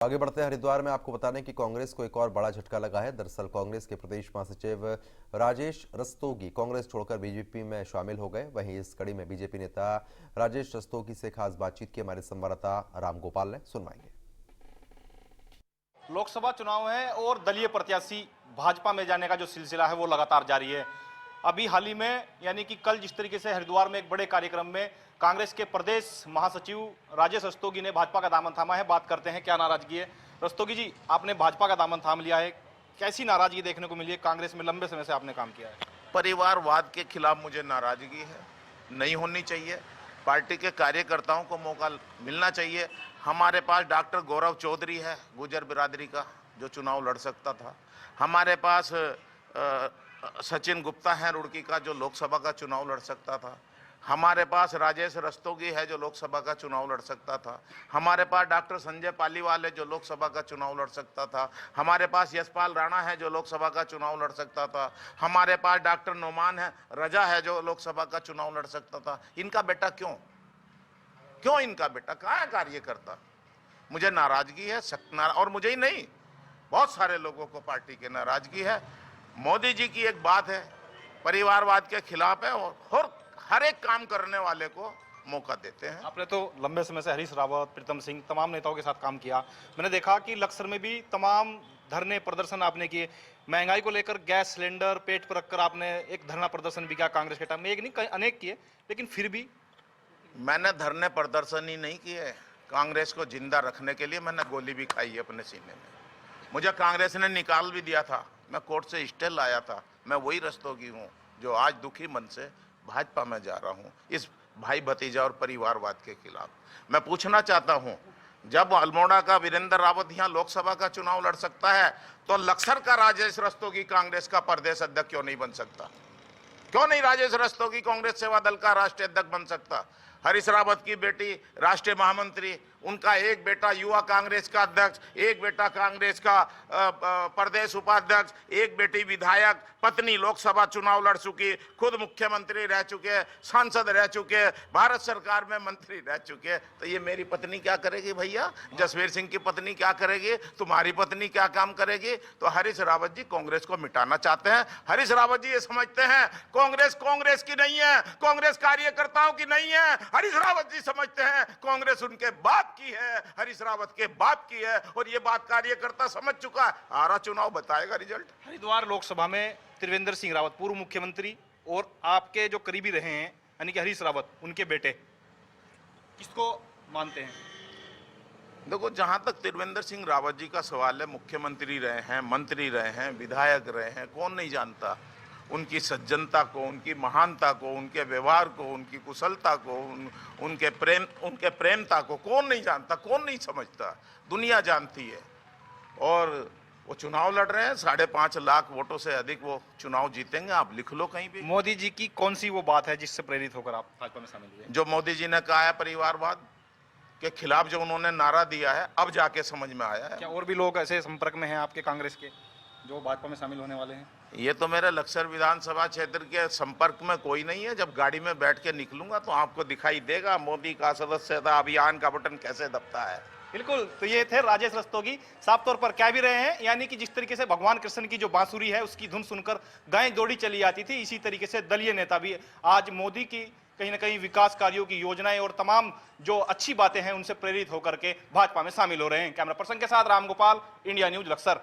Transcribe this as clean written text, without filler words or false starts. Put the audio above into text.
आगे बढ़ते हैं हरिद्वार में आपको बता दें कि कांग्रेस को एक और बड़ा झटका लगा है। दरअसल कांग्रेस के प्रदेश महासचिव राजेश रस्तोगी कांग्रेस छोड़कर बीजेपी में शामिल हो गए। वहीं इस कड़ी में बीजेपी नेता राजेश रस्तोगी से खास बातचीत की हमारे संवाददाता रामगोपाल ने सुनवाई। लोकसभा चुनाव है और दलीय प्रत्याशी भाजपा में जाने का जो सिलसिला है वो लगातार जारी है। अभी हाल ही में यानी कि कल जिस तरीके से हरिद्वार में एक बड़े कार्यक्रम में कांग्रेस के प्रदेश महासचिव राजेश रस्तोगी ने भाजपा का दामन थामा है। बात करते हैं क्या नाराजगी है। रस्तोगी जी, आपने भाजपा का दामन थाम लिया है, कैसी नाराजगी देखने को मिली है? कांग्रेस में लंबे समय से आपने काम किया है। परिवारवाद के खिलाफ मुझे नाराजगी है, नहीं होनी चाहिए। पार्टी के कार्यकर्ताओं को मौका मिलना चाहिए। हमारे पास डॉक्टर गौरव चौधरी है गुर्जर बिरादरी का, जो चुनाव लड़ सकता था। हमारे पास सचिन गुप्ता है रुड़की का, जो लोकसभा का चुनाव लड़ सकता था। हमारे पास राजेश रस्तोगी है, जो लोकसभा का चुनाव लड़ सकता था। हमारे पास डॉक्टर संजय पालीवाल है, जो लोकसभा का चुनाव लड़ सकता था। हमारे पास यशपाल राणा है, जो लोकसभा का चुनाव लड़ सकता था। हमारे पास डॉक्टर नोमान है, रजा है, जो लोकसभा का चुनाव लड़ सकता था। इनका बेटा क्यों इनका बेटा कहाँ कार्य करता? मुझे नाराजगी है, और मुझे ही नहीं, बहुत सारे लोगों को पार्टी की नाराजगी है। मोदी जी की एक बात है, परिवारवाद के खिलाफ है और हर एक काम करने वाले को मौका देते हैं। आपने तो लंबे समय से हरीश रावत, प्रीतम सिंह, तमाम नेताओं के साथ काम किया। मैंने देखा कि लक्सर में भी तमाम धरने प्रदर्शन आपने किए। महंगाई को लेकर गैस सिलेंडर पेट पर रखकर आपने एक धरना प्रदर्शन भी किया कांग्रेस के टाइम में, एक नहीं अनेक किए, लेकिन फिर भी मैंने धरने प्रदर्शन ही नहीं किए। कांग्रेस को जिंदा रखने के लिए मैंने गोली भी खाई है अपने सीने में। मुझे कांग्रेस ने निकाल भी दिया था, मैं कोर्ट से स्टे लाया था। मैं वही रस्तोगी हूँ जो आज दुखी मन से भाजपा में जा रहा हूँ, इस भाई भतीजा और परिवारवाद के खिलाफ। मैं पूछना चाहता हूँ, जब अल्मोड़ा का वीरेंद्र रावत यहाँ लोकसभा का चुनाव लड़ सकता है, तो लक्सर का राजेश रस्तोगी कांग्रेस का प्रदेश अध्यक्ष क्यों नहीं बन सकता? क्यों नहीं राजेश रस्तोगी कांग्रेस सेवा दल का राष्ट्रीय अध्यक्ष बन सकता? हरीश रावत की बेटी राष्ट्रीय महामंत्री, उनका एक बेटा युवा कांग्रेस का अध्यक्ष, एक बेटा कांग्रेस का प्रदेश उपाध्यक्ष, एक बेटी विधायक, पत्नी लोकसभा चुनाव लड़ चुकी, खुद मुख्यमंत्री रह चुके, सांसद रह चुके, भारत सरकार में मंत्री रह चुके। तो ये मेरी पत्नी क्या करेगी भैया? जसवीर सिंह की पत्नी क्या करेगी? तुम्हारी पत्नी क्या काम करेगी? तो हरीश रावत जी कांग्रेस को मिटाना चाहते हैं। हरीश रावत जी ये समझते हैं कांग्रेस की नहीं है, कांग्रेस कार्यकर्ताओं की नहीं है। हरीश रावत जी समझते हैं कांग्रेस उनके बाप की है, हरीश रावत के बाप की है, और ये बात कार्यकर्ता समझ चुका है। आरा चुनाव बताएगा रिजल्ट। हरिद्वार लोकसभा में त्रिवेंद्र सिंह रावत पूर्व मुख्यमंत्री और आपके जो करीबी रहे हैं यानी कि हरीश रावत, उनके बेटे, किसको मानते हैं? देखो, जहां तक त्रिवेंद्र सिंह रावत जी का सवाल है, मुख्यमंत्री रहे हैं, मंत्री रहे हैं, विधायक रहे हैं, कौन नहीं जानता उनकी सज्जनता को, उनकी महानता को, उनके व्यवहार को, उनकी कुशलता को, उनके प्रेमता को कौन नहीं जानता, कौन नहीं समझता? दुनिया जानती है। और वो चुनाव लड़ रहे हैं, 5.5 लाख वोटों से अधिक वो चुनाव जीतेंगे। आप लिख लो कहीं भी। मोदी जी की कौन सी वो बात है जिससे प्रेरित होकर आप भाजपा में शामिल हुए? जो मोदी जी ने कहा है परिवारवाद के खिलाफ, जो उन्होंने नारा दिया है, अब जाके समझ में आया है। क्या और भी लोग ऐसे संपर्क में हैं आपके कांग्रेस के जो भाजपा में शामिल होने वाले हैं? ये तो मेरे लक्सर विधानसभा क्षेत्र के संपर्क में कोई नहीं है। जब गाड़ी में बैठ के निकलूंगा तो आपको दिखाई देगा मोदी का सदस्यता अभियान का बटन कैसे दबता है। बिल्कुल। तो ये थे राजेश रस्तोगी, साफ तौर पर कह भी रहे हैं, यानी कि जिस तरीके से भगवान कृष्ण की जो बांसुरी है उसकी धुन सुनकर गायें दौड़ी चली आती थी, इसी तरीके से दलीय नेता भी आज मोदी की कहीं ना कहीं विकास कार्यों की योजनाएं और तमाम जो अच्छी बातें हैं उनसे प्रेरित होकर के भाजपा में शामिल हो रहे हैं। कैमरा पर्सन के साथ रामगोपाल, इंडिया न्यूज, लक्सर।